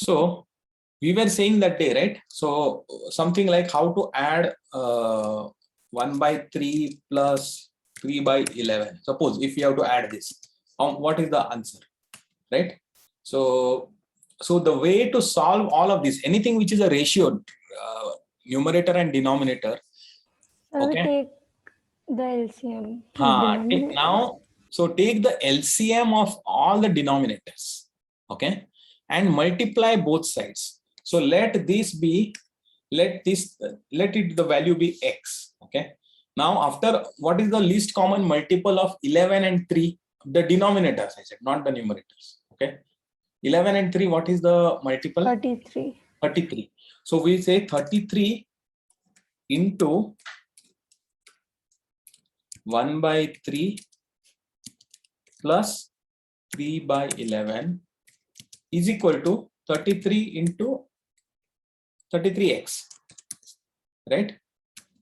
So we were saying that day, right? So something like how to add 1 by 3 plus 3 by 11. Suppose if you have to add this, what is the answer, right? So the way to solve all of this, anything which is a ratio, numerator and denominator. So Okay. take the LCM. Now, so take the LCM of all the denominators, okay, and multiply both sides. So let this be, let it the value be x. Okay. Now after, what is the least common multiple of 11 and 3? The denominators I said, not the numerators. Okay. 11 and 3, what is the multiple? 33. 33. So we say 33 into 1 by 3 plus 3 by 11 is equal to 33 into 33x, right?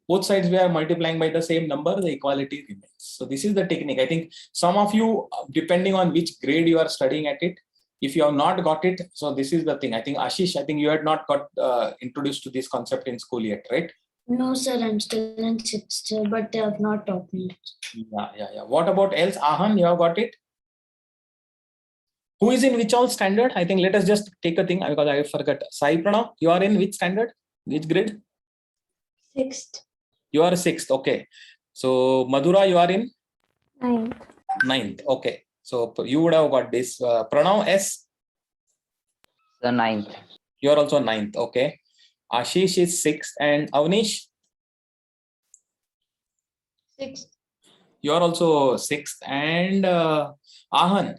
Both sides we are multiplying by the same number, the equality remains. So this is the technique. I think some of you, depending on which grade you are studying at it, if you have not got it, so this is the thing. I think Ashish, I think you had not got introduced to this concept in school yet, right? No, sir, I'm still in 6th, but they have not taught me. Yeah. What about else? Ahan, you have got it? Who is in which all standard? I think let us just take a thing because I forgot. Sai Pranav, you are in which standard? Which grade? 6th. You are 6th. Okay. So Madhura, you are in 9th. 9th. Okay. So you would have got this. Pranav S. The 9th. You are also 9th. Okay. Ashish is 6th and Avnish. 6th. You are also 6th and Ahan.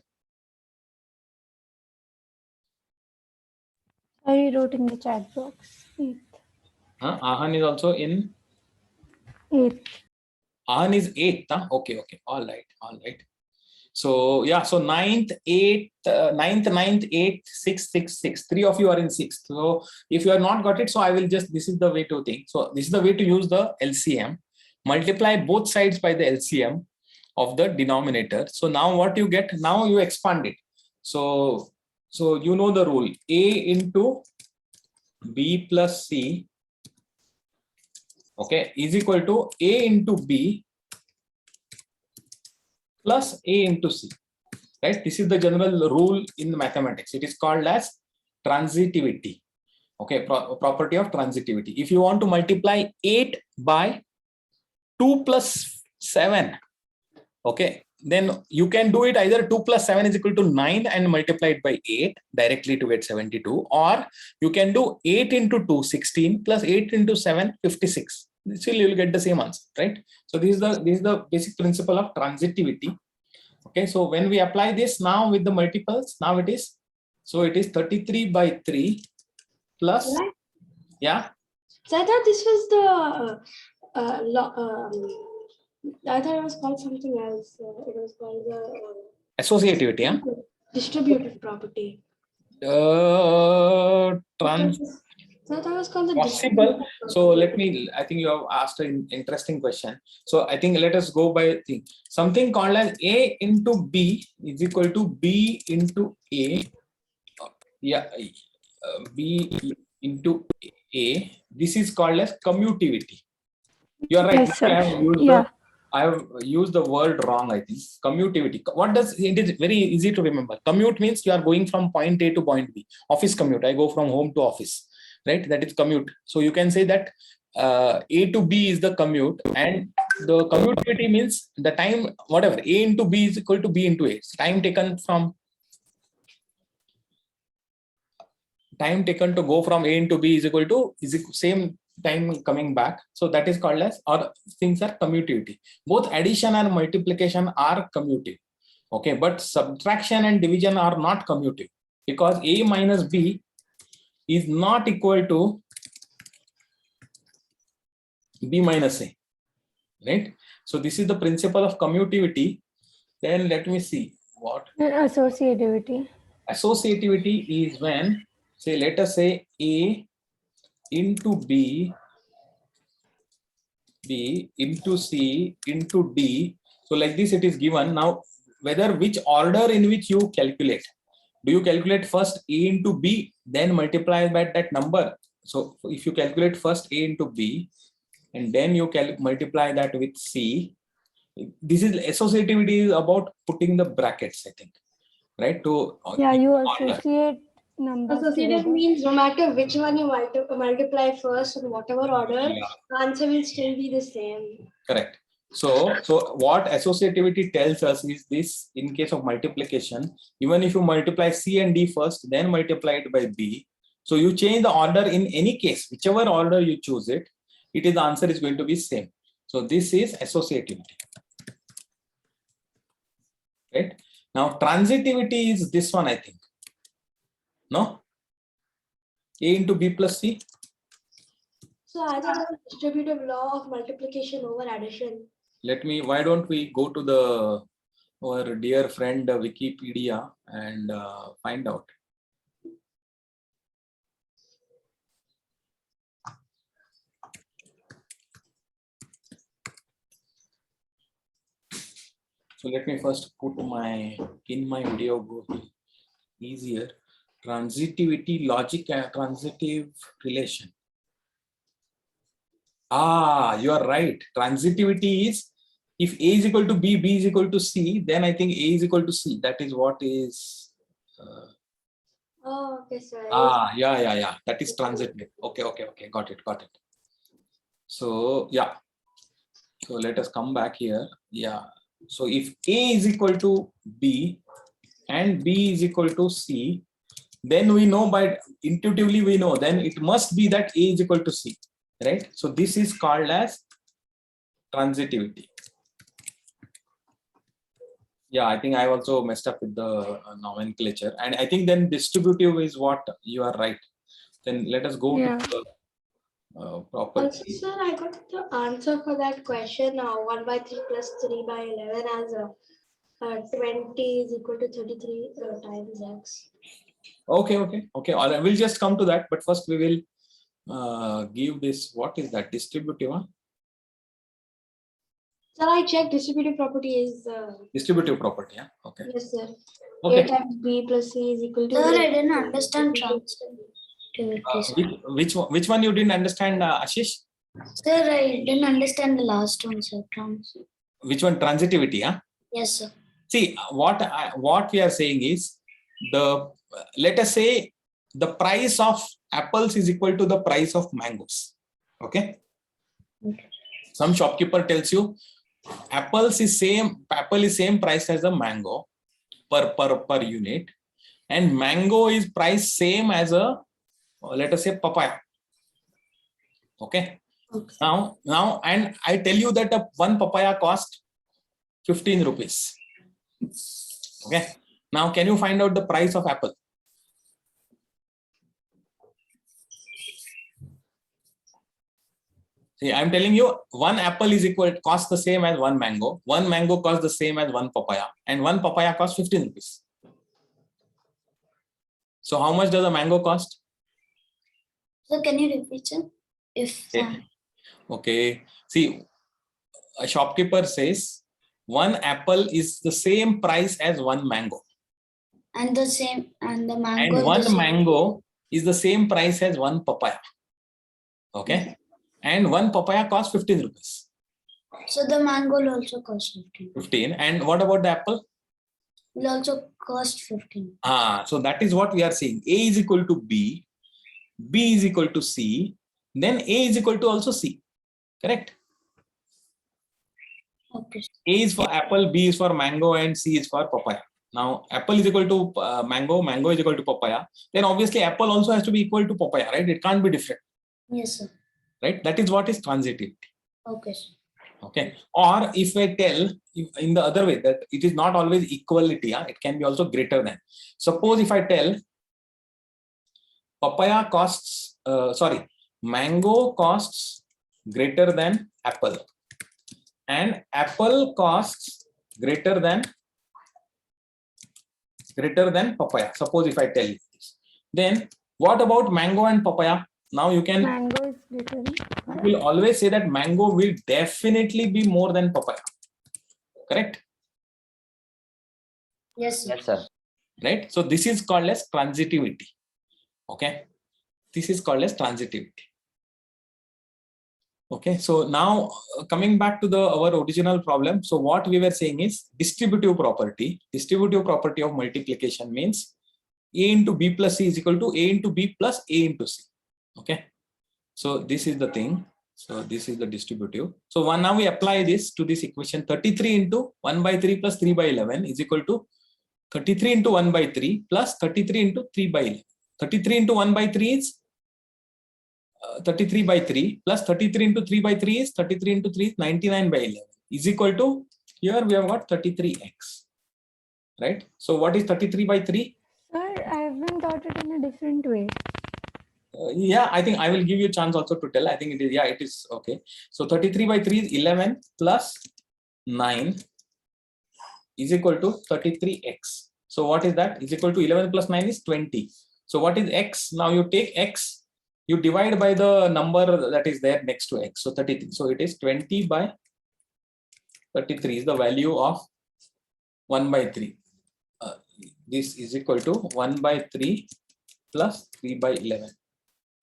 I wrote in the chat box. 8th. Ahan is also in 8th. Ahan is 8th. Huh? Okay. All right. So yeah, so 9th, 8th, 9th, 8th, 6th, 6th, 6th. 3 of you are in 6th. So if you have not got it, so I will just, this is the way to think. So this is the way to use the LCM. Multiply both sides by the LCM of the denominator. So now what you get, now you expand it. So you know the rule, A into B plus C, okay, is equal to A into B plus A into C, right? This is the general rule in mathematics. It is called as transitivity, okay, property of transitivity. If you want to multiply 8 by 2 plus 7, okay, then you can do it either 2 plus 7 is equal to 9 and multiply it by 8 directly to get 72, or you can do 8 into 2, 16 plus 8 into 7, 56. Still you will get the same answer, right? So this is the basic principle of transitivity. Okay, so when we apply this now with the multiples, now it is, so it is 33 by 3 plus, yeah. So I thought this was the I thought it was called something else. It was called the Associativity, yeah. distributive property. So I thought it was called the Possible. So let me, I think you have asked an interesting question. So I think let us go by thing. Something called as A into B is equal to B into A. Yeah, B into A. This is called as commutativity. You are right. Yes, sir. I have used the word wrong, I think. Commutativity. What does it is very easy to remember. Commute means you are going from point A to point B. Office commute. I go from home to office, right? That is commute. So you can say that A to B is the commute, and the commutativity means the time, whatever, A into B is equal to B into A. It's time taken to go from A into B is equal to same time coming back. So that is called as, or things are commutativity. Both addition and multiplication are commutative, okay, but subtraction and division are not commutative, because A minus B is not equal to B minus A, right? So this is the principle of commutativity. Then let me see what Associativity. Associativity is when, say, let us say A into B into C into D. So like this it is given. Now whether which order in which you calculate, do you calculate first A into B, then multiply by that number? So if you calculate first A into B, and then you multiply that with C, this is associativity is about putting the brackets, I think, right? To Yeah, you order. associate numbers. Associative together. means no matter which one you multiply first in whatever order, Yeah. the answer will still be the same. Correct. So what associativity tells us is this: in case of multiplication, even if you multiply C and D first, then multiply it by B. So you change the order in any case, whichever order you choose it, the answer is going to be same. So this is associativity. Right? Now transitivity is this one, I think. No? A into B plus C. So I think it's a distributive law of multiplication over addition. Why don't we go to our dear friend Wikipedia and find out. So let me first put in my video, go easier. Transitivity, logic and transitive relation. You are right. Transitivity is if A is equal to B, B is equal to C, then I think A is equal to C. That is what is. Oh, okay, sir. Yeah. That is transitive. Okay. Got it. So, yeah. So let us come back here. Yeah. So if A is equal to B and B is equal to C, then we know intuitively we know then it must be that A is equal to C, right? So this is called as transitivity. Yeah, I think I also messed up with the nomenclature, and I think then distributive is what you are right. Then let us go Yeah. to the Also, property. sir, I got the answer for that question now. 1 by 3 plus 3 by 11 as 20 is equal to 33 times x. Okay. All right. We'll just come to that, but first we will give this. What is that distributive? Huh? Sir, I checked distributive property is. Distributive property. Yeah. Okay. Yes, sir. Okay. A times B plus C is equal to. Sir, I didn't understand transitivity. Which one you didn't understand, Ashish? Sir, I didn't understand the last one, sir. Which one? Transitivity. Huh? Yes, sir. See, what we are saying is let us say the price of apples is equal to the price of mangoes. Okay. Some shopkeeper tells you apple is same price as a mango per unit, and mango is priced same as a, let us say, papaya. Okay. Now and I tell you that one papaya cost 15 rupees. Okay. Now can you find out the price of apple? See, I'm telling you, one apple costs the same as one mango. One mango costs the same as one papaya, and one papaya costs 15 rupees. So how much does a mango cost? So can you repeat it? Okay. See, a shopkeeper says one apple is the same price as one mango. And the mango. And one mango is the same price as one papaya. Okay. And one papaya costs 15 rupees. So the mango will also cost 15. And what about the apple? Will also cost 15. So that is what we are saying. A is equal to B, B is equal to C, then A is equal to also C. Correct? Okay. A is for apple, B is for mango, and C is for papaya. Now, apple is equal to mango, mango is equal to papaya. Then obviously apple also has to be equal to papaya, right? It can't be different. Yes, sir. Right? That is what is transitivity. Okay, sir. Okay. Or if I tell in the other way that it is not always equality, it can be also greater than. Suppose if I tell mango costs greater than apple, and apple costs greater than papaya. Suppose if I tell you this, then what about mango and papaya? Now you can. Mango is greater than papaya. You will always say that mango will definitely be more than papaya. Correct? Yes, sir. Yes, sir. right? So this is called as transitivity. Okay, this is called as transitivity. Okay, so now coming back to our original problem. So what we were saying is distributive property. Distributive property of multiplication means A into B plus C is equal to A into B plus A into C. Okay, so this is the thing. So this is the distributive. So now we apply this to this equation. 33 into 1 by 3 plus 3 by 11 is equal to 33 into 1 by 3 plus 33 into 3 by 11. 33 into 1 by 3 is 33 by 3 plus 33 into 3 by 3 is 33 into 3 is 99 by 11 is equal to, here we have got 33x, right? So what is 33 by 3? Sir, I've been taught it in a different way. Yeah, I think I will give you a chance also to tell. I think it is, yeah, it is okay. So 33 by 3 is 11 plus 9 is equal to 33x. So what is that? Is equal to 11 plus 9 is 20. So what is x? Now you take x, you divide by the number that is there next to x. So 33. So it is 20 by 33 is the value of 1 by 3. This is equal to 1 by 3 plus 3 by 11.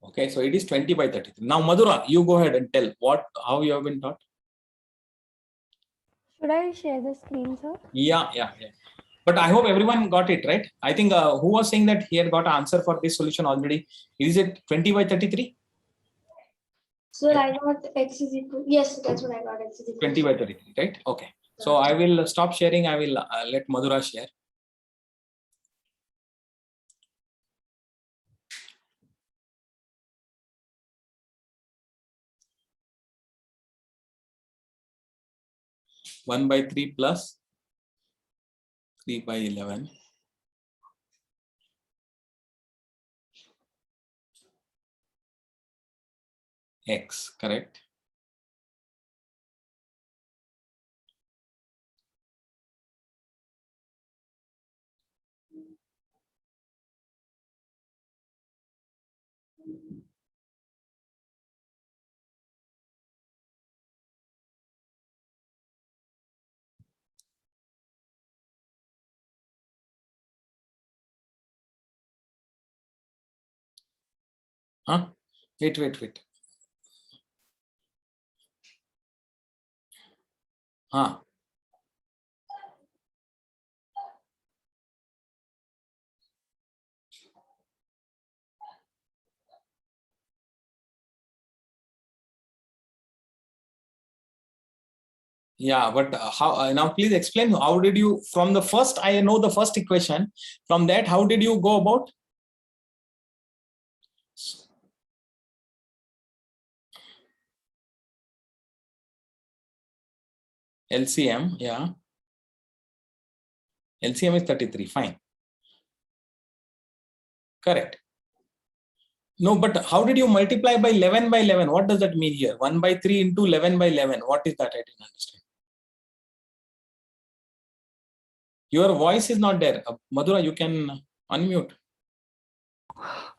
Okay, so it is 20 by 33. Now Madhura, you go ahead and tell how you have been taught. Should I share the screen, sir? Yeah. But I hope everyone got it, right? I think who was saying that he had got an answer for this solution already? Is it 20 by 33? So I got x is equal. Yes, that's what I got. X is equal. 20 by 33, right? Okay. So I will stop sharing. I will let Madhura share. One by 3 plus 3 by 11. X, correct? Huh? Wait. Huh? Yeah, but how now? Please explain. How did you from the first? I know the first equation. From that, how did you go about? LCM, yeah. LCM is 33. Fine. Correct. No, but how did you multiply by 11 by 11? What does that mean here? 1 by 3 into 11 by 11. What is that? I didn't understand. Your voice is not there. Madhura, you can unmute.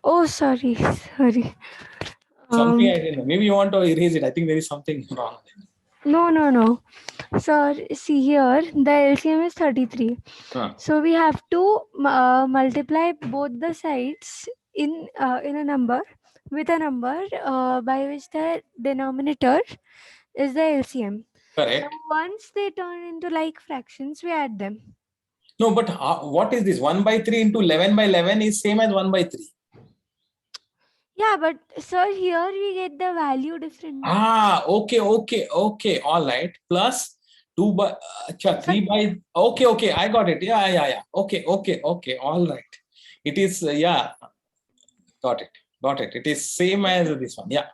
Oh, sorry. Something I didn't know. Maybe you want to erase it. I think there is something wrong. No. Sir, see here, the LCM is 33. Huh. So we have to multiply both the sides in a number with a number by which the denominator is the LCM. Correct. So once they turn into like fractions, we add them. No, but what is this? 1 by 3 into 11 by 11 is same as 1 by 3. Yeah, but sir, here we get the value different. Okay. All right. Plus 2 by 3 by. Okay. I got it. Yeah. Okay. All right. It is yeah. Got it. It is same as this one. Yeah.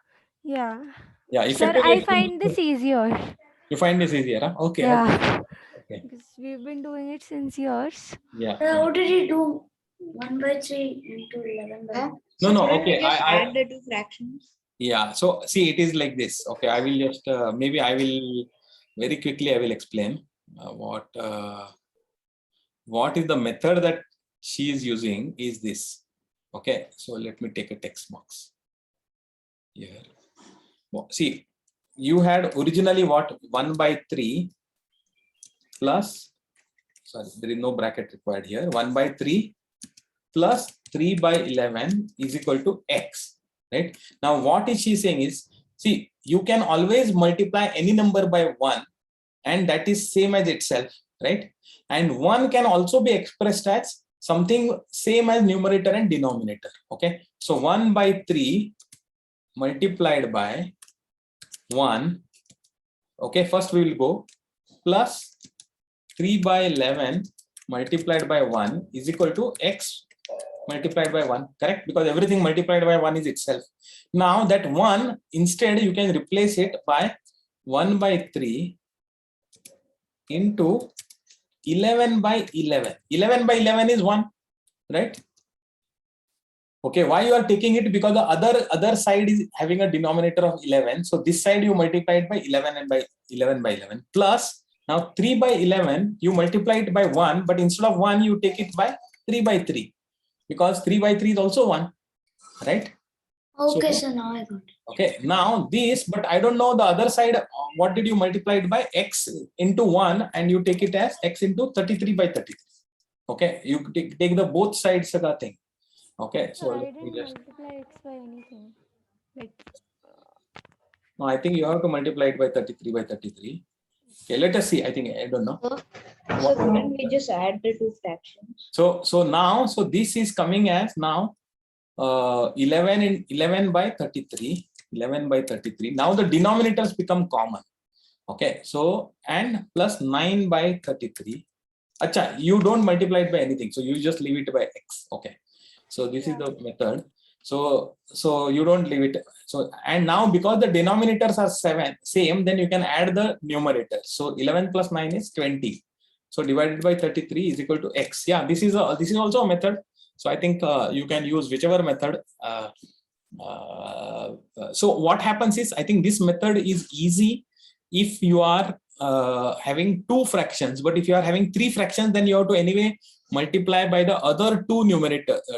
Sir, Effectively, I find this easier. You find this easier, huh? Okay. Yeah. Okay. Because we've been doing it since years. Yeah. How did you do 1 by 3 into 11 by? No. Okay. Add the two fractions. Yeah. So see, it is like this. Okay. I will just maybe I will very quickly. I will explain what is the method that she is using is this. Okay. So let me take a text box here. Well, see, you had originally what 1 by 3 plus sorry, there is no bracket required here. 1 by 3 plus 3 by 11 is equal to x, right? Now what is she saying is, see, you can always multiply any number by 1 and that is same as itself, right? And 1 can also be expressed as something same as numerator and denominator, okay? So 1 by 3 multiplied by 1, okay, first we will go, plus 3 by 11 multiplied by 1 is equal to x multiplied by 1, correct? Because everything multiplied by 1 is itself. Now that 1, instead you can replace it by 1 by 3 into 11 by 11. 11 by 11 is 1, right? Okay, why you are taking it? Because the other side is having a denominator of 11. So this side you multiply it by 11 and by 11 by 11 plus now 3 by 11 you multiply it by 1, but instead of 1 you take it by 3 by 3 because 3 by 3 is also 1, right? Okay, So- sir, now I got it. Okay, now this, but I don't know the other side. What did you multiply it by? X into 1 and you take it as x into 33 by 33. Okay, you take the both sides of the thing. Okay, so I let me didn't just, multiply x by anything. Like, no, I think you have to multiply it by 33 by 33. Okay, let us see. I think I don't know. So couldn't we just add the two fractions? So now, so this is coming as now 11 in 11 by 33. 11 by 33. Now the denominators become common. Okay, so and plus 9 by 33. Acha, you don't multiply it by anything, so you just leave it by x. Okay, so this is the method. So you don't leave it. So and now because the denominators are same, then you can add the numerator. So 11 plus 9 is 20. So divided by 33 is equal to x. Yeah, this is also a method. So I think you can use whichever method. So what happens is, I think this method is easy if you are having 2 fractions, but if you are having 3 fractions, then you have to anyway multiply by the other 2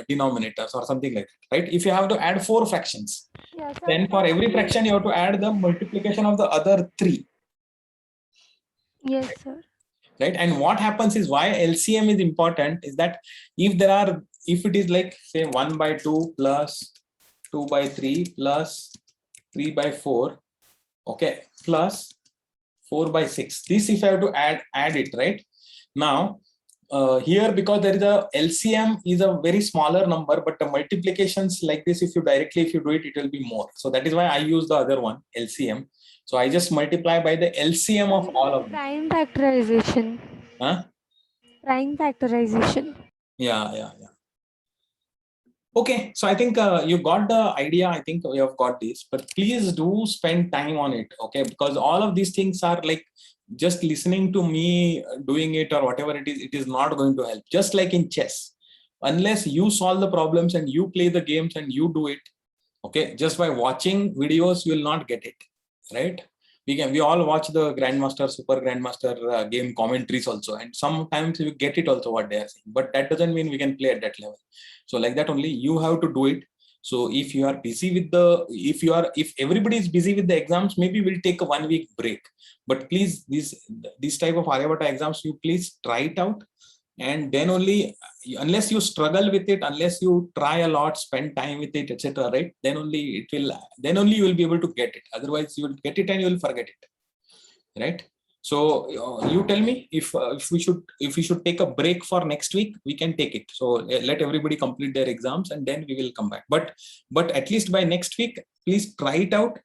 denominators or something like that, right? If you have to add 4 fractions, yeah, sir, then for every fraction you have to add the multiplication of the other 3. yes, sir. Right? And what happens is, why LCM is important is that if it is like say 1 by 2 plus 2 by 3 plus 3 by 4, okay, plus 4 by 6, this if I have to add it, right? Now here, because there is a LCM is a very smaller number, but the multiplications like this, if you do it, it will be more. So that is why I use the other one, LCM. So I just multiply by the LCM of all of them. Prime factorization. Huh? Prime factorization. Yeah. Okay, so I think you got the idea. I think we have got this, but please do spend time on it, okay? Because all of these things are like just listening to me doing it or whatever it is not going to help. Just like in chess, unless you solve the problems and you play the games and you do it, okay? Just by watching videos, you will not get it, right? We all watch the Grandmaster, Super Grandmaster game commentaries also, and sometimes we get it also what they are saying, but that doesn't mean we can play at that level. So like that only you have to do it. So if you are busy with if everybody is busy with the exams, maybe we'll take a 1 week break. But please, this type of Aryabhata exams, you please try it out. And then only, unless you struggle with it, unless you try a lot, spend time with it, etc., right? Then only you will be able to get it. Otherwise, you will get it and you will forget it, right? So you tell me if we should take a break for next week, we can take it. So let everybody complete their exams and then we will come back. But at least by next week, please try it out,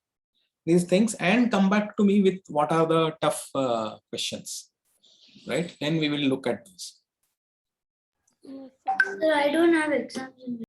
these things, and come back to me with what are the tough questions, right? Then we will look at this. Yes, sir. Sir, I don't have exams in